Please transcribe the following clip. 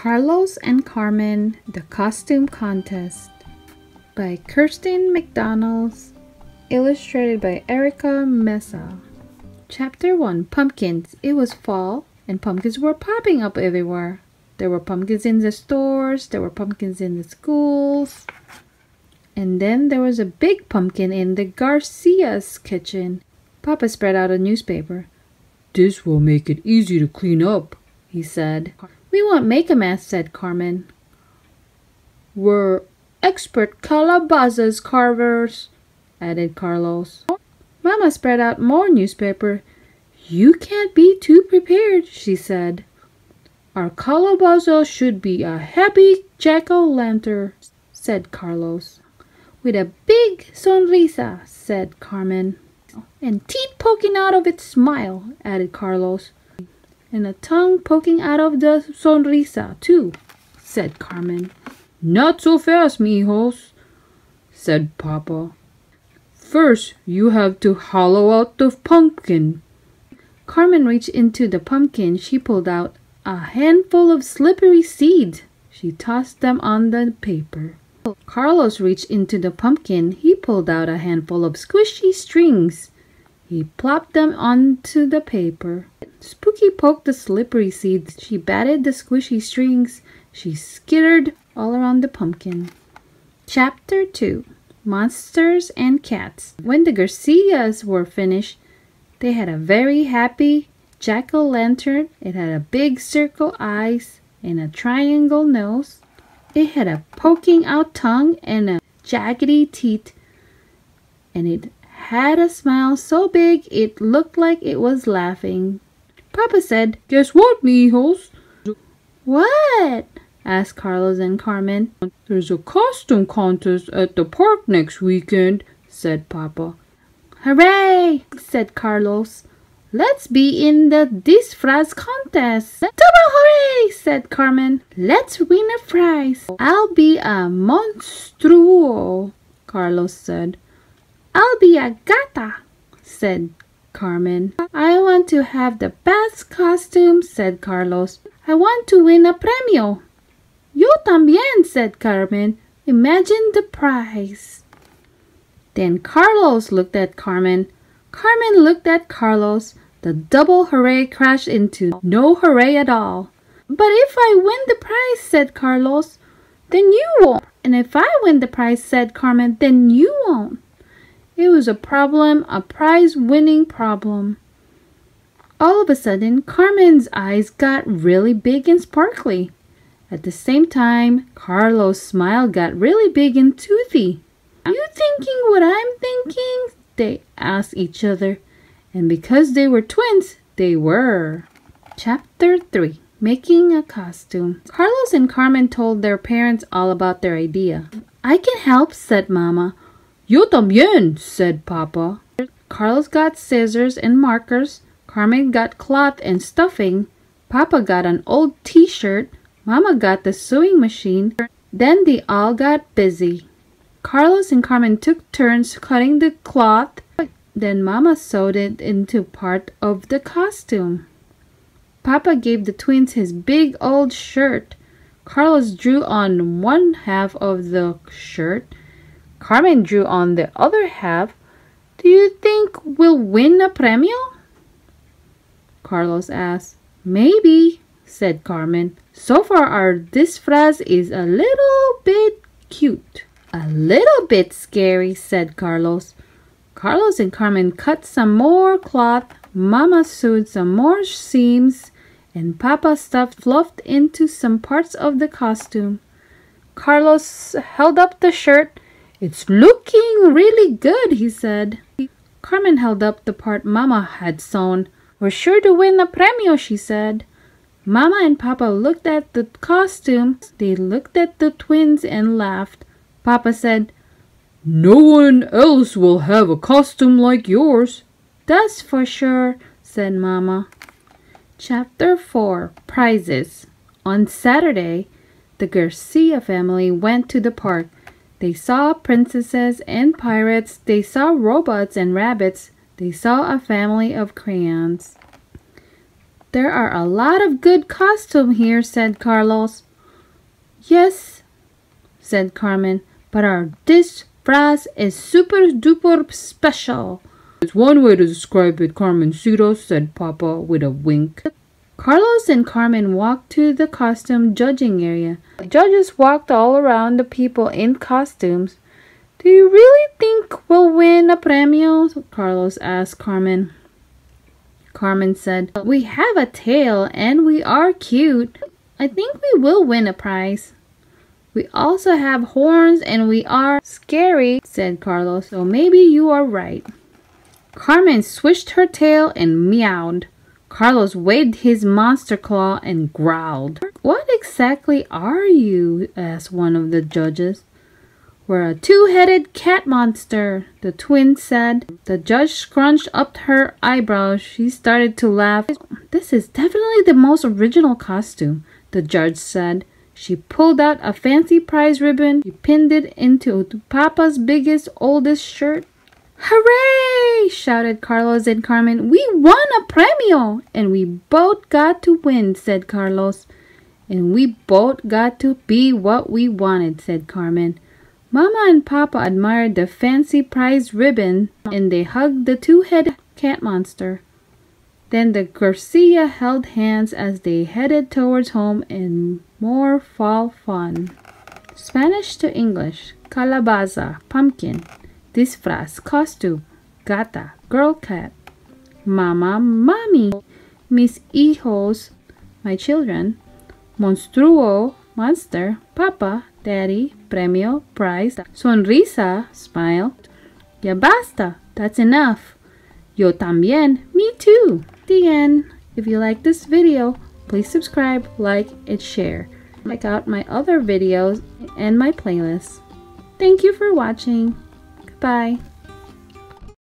Carlos and Carmen, The Costume Contest by Kirsten McDonald, illustrated by Erica Mesa. Chapter 1. Pumpkins. It was fall, and pumpkins were popping up everywhere. There were pumpkins in the stores, there were pumpkins in the schools, and then there was a big pumpkin in the Garcia's kitchen. Papa spread out a newspaper. "This will make it easy to clean up," he said. "We won't make a mess," said Carmen. "We're expert calabazas carvers," added Carlos. Mama spread out more newspaper. "You can't be too prepared," she said. "Our calabaza should be a happy jack-o'-lantern," said Carlos. "With a big sonrisa," said Carmen. "And teeth poking out of its smile," added Carlos. "And a tongue poking out of the sonrisa, too," said Carmen. "Not so fast, mijos," said Papa. "First, you have to hollow out the pumpkin." Carmen reached into the pumpkin. She pulled out a handful of slippery seeds. She tossed them on the paper. Carlos reached into the pumpkin. He pulled out a handful of squishy strings. He plopped them onto the paper. Spooky poked the slippery seeds. She batted the squishy strings. She skittered all around the pumpkin. Chapter 2. Monsters and Cats. When the Garcias were finished, they had a very happy jack-o'-lantern. It had a big circle eyes and a triangle nose. It had a poking out tongue and a jaggedy teeth. And it had a smile so big it looked like it was laughing. Papa said, "Guess what, mijos?" "What?" asked Carlos and Carmen. "There's a costume contest at the park next weekend," said Papa. "Hooray!" said Carlos. "Let's be in the disfraz contest." "Double hooray!" said Carmen. "Let's win a prize." "I'll be a monstruo," Carlos said. "I'll be a gata," said Carmen. "I want to have the best costume," said Carlos. "I want to win a premio." "Yo también," said Carmen. "Imagine the prize." Then Carlos looked at Carmen. Carmen looked at Carlos. The double hooray crashed into no hooray at all. "But if I win the prize," said Carlos, "then you won't. And if I win the prize," said Carmen, "then you won't." It was a problem, a prize-winning problem. All of a sudden, Carmen's eyes got really big and sparkly. At the same time, Carlos' smile got really big and toothy. "You thinking what I'm thinking?" they asked each other. And because they were twins, they were. Chapter 3. Making a Costume. Carlos and Carmen told their parents all about their idea. "I can help," said Mama. "Yo también," said Papa. Carlos got scissors and markers. Carmen got cloth and stuffing. Papa got an old t-shirt. Mama got the sewing machine. Then they all got busy. Carlos and Carmen took turns cutting the cloth. Then Mama sewed it into part of the costume. Papa gave the twins his big old shirt. Carlos drew on one half of the shirt. Carmen drew on the other half. "Do you think we'll win a premio?" Carlos asked. "Maybe," said Carmen. "So far our disfraz is a little bit cute." "A little bit scary," said Carlos. Carlos and Carmen cut some more cloth. Mama sewed some more seams. And Papa stuffed fluffed into some parts of the costume. Carlos held up the shirt. "It's looking really good," he said. Carmen held up the part Mama had sewn. "We're sure to win a premio," she said. Mama and Papa looked at the costume. They looked at the twins and laughed. Papa said, "No one else will have a costume like yours." "That's for sure," said Mama. Chapter 4. Prizes. On Saturday, the Garcia family went to the park. They saw princesses and pirates. They saw robots and rabbits. They saw a family of crayons. "There are a lot of good costumes here," said Carlos. Yes, said Carmen, but our disfraz is super duper special. It's one way to describe it, Carmencito, said Papa with a wink. Carlos and Carmen walked to the costume judging area. The judges walked all around the people in costumes. Do you really think we'll win a premio? Carlos asked Carmen. Carmen said, we have a tail and we are cute. I think we will win a prize. We also have horns and we are scary, said Carlos, so maybe you are right. Carmen swished her tail and meowed. Carlos waved his monster claw and growled. What exactly are you? Asked one of the judges. We're a two-headed cat monster, the twin said. The judge scrunched up her eyebrows. She started to laugh. This is definitely the most original costume, the judge said. She pulled out a fancy prize ribbon. She pinned it into Papa's biggest, oldest shirt. Hooray! Shouted Carlos and Carmen. We won a premio! And we both got to win, said Carlos. And we both got to be what we wanted, said Carmen. Mama and Papa admired the fancy prize ribbon and they hugged the two-headed cat monster. Then the Garcia held hands as they headed towards home and more fall fun. Spanish to English. Calabaza, pumpkin. Disfraz, costume. Gata, girl cat. Mama, mommy. Mis hijos, my children. Monstruo, monster. Papa, daddy. Premio, prize. Sonrisa, smile. Ya basta, that's enough. Yo también, me too. The end. If you like this video, please subscribe, like, and share. Check out my other videos and my playlists. Thank you for watching. Goodbye.